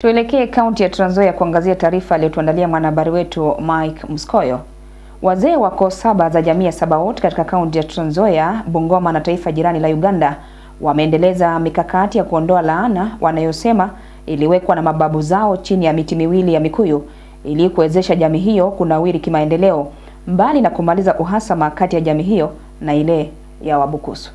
Tuelekee kaunti ya Trans Nzoia kuangazia taarifa aliyotuandalia mwanahabari wetu Mike Mskoyo. Wazee wa koo saba za jamii ya Sabaot katika kaunti ya Trans Nzoia, Bungoma na taifa jirani la Uganda wameendeleza mikakati ya kuondoa laana wanayosema iliwekwa na mababu zao chini ya miti miwili ya mikuyu ili kuwezesha jamii hiyo kunawiri kimaendeleo, mbali na kumaliza uhasama kati ya jamii hiyo na ile ya Wabukusu.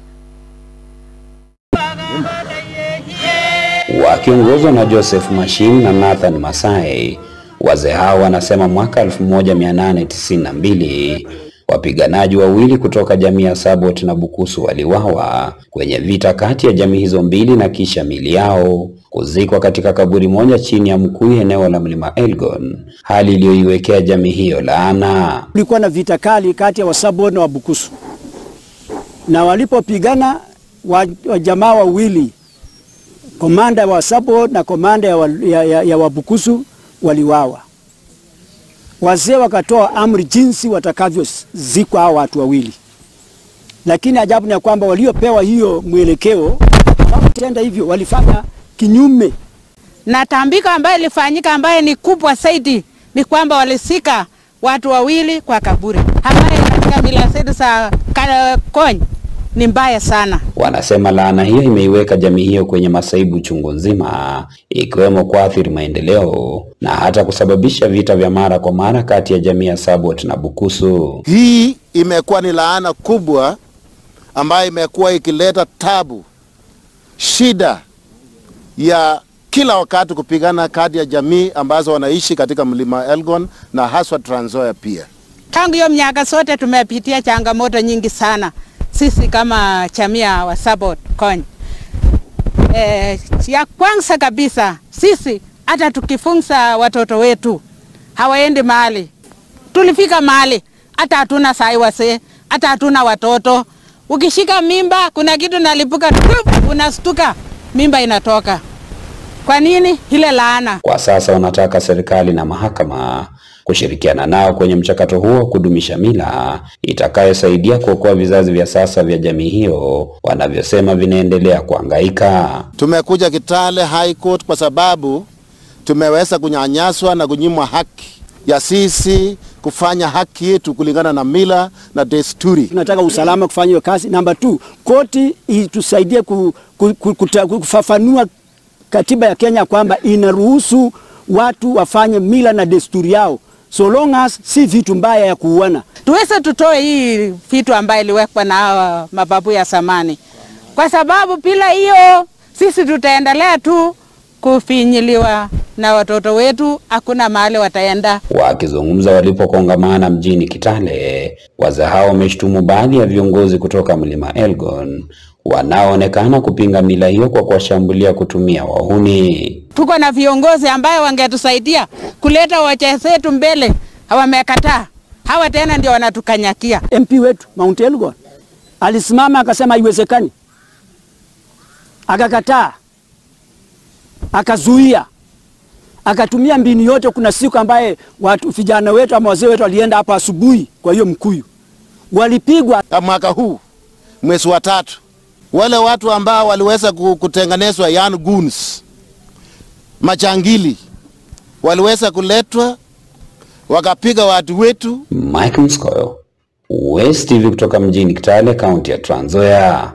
Wakiongozwa na Joseph Machine na Nathan Masai, wazee hao wanasema mwaka 1892 wapiganaji wawili kutoka jamii ya Sabaot na Bukusu waliuawa kwenye vita kati ya jamii hizo mbili, na kisha miili yao kuzikwa katika kaburi moja chini ya mkuyu eneo la Mlima Elgon, hali iliyoiwekea jamii hiyo laana. Kulikuwa na vita kali kati ya Sabaot na Wabukusu, na walipopigana jamaa wawili, komanda wa Sabaot na komanda ya Wabukusu waliwawa. Wazee wakatoa amri jinsi watakavyozikwa hao watu wawili. Lakini ajabu ni kwamba waliopewa hiyo mwelekeo hawakutenda hivyo, walifanya kinyume. Na tambiko ambayo ilifanyika ambaye ni kubwa zaidi ni kwamba walisika watu wawili kwa kaburi, ambaye katika mila zetu za Kony ni mbaya sana. Wanasema laana hiyo imeiweka jamii hiyo kwenye masaibu chungu nzima, ikiwemo kuathiri maendeleo na hata kusababisha vita vya mara kwa mara kati ya jamii ya Sabaot na Bukusu. Hii imekuwa ni laana kubwa ambayo imekuwa ikileta tabu, shida ya kila wakati kupigana kati ya jamii ambazo wanaishi katika Mlima Elgon na haswa Trans Nzoia pia. Tangu hiyo miaka sote tumepitia changamoto nyingi sana sisi kama jamii wa Sabaot Kony. Ya kwanza kabisa, sisi hata tukifunza watoto wetu hawaendi mahali. Tulifika mahali hata hatuna sai wase, hata hatuna watoto. Ukishika mimba kuna kitu nalipuka, unastuka mimba inatoka. Kwa nini? Ile laana. Kwa sasa wanataka serikali na mahakama kushirikiana nao kwenye mchakato huo kudumisha mila itakayosaidia kuokoa vizazi vya sasa vya jamii hiyo wanavyosema vinaendelea kuhangaika. Tumekuja Kitale High Court kwa sababu tumeweza kunyanyaswa na kunyimwa haki ya sisi kufanya haki yetu kulingana na mila na desturi. Tunataka usalama kufanya hiyo kazi. Number 2, koti itusaidie kufafanua katiba ya Kenya kwamba inaruhusu watu wafanye mila na desturi yao, so long as si vitu mbaya ya kuuana. Tuweze tutoe hii vitu ambayo iliwekwa na mababu ya zamani, kwa sababu bila hiyo sisi tutaendelea tu kufinyiliwa na watoto wetu, hakuna mahali wataenda. Wakizungumza walipokongamana mjini Kitale, wazee hao wameshtumu baadhi ya viongozi kutoka Mlima Elgon wanaoonekana kupinga mila hiyo kwa kuwashambulia kutumia wahuni. Tuko na viongozi ambao wangetusaidia kuleta wacha zetu mbele, hawamekataa. Hawa tena ndio wanatukanyakia. MP wetu Mount Elgon alisimama akasema haiwezekani, akakataa, akazuia, akatumia mbinu yote. Kuna siku ambaye watu vijana wetu ama wazee wetu walienda hapa asubuhi kwa hiyo mkuyu, walipigwa. Mwaka huu mwezi wa 3, wale watu ambao waliweza kutengenezwa young goons, machangili, waliweza kuletwa wakapiga watu wetu. Mike Mskoyo, West TV kutoka mjini Kitale, kaunti ya Trans Nzoia.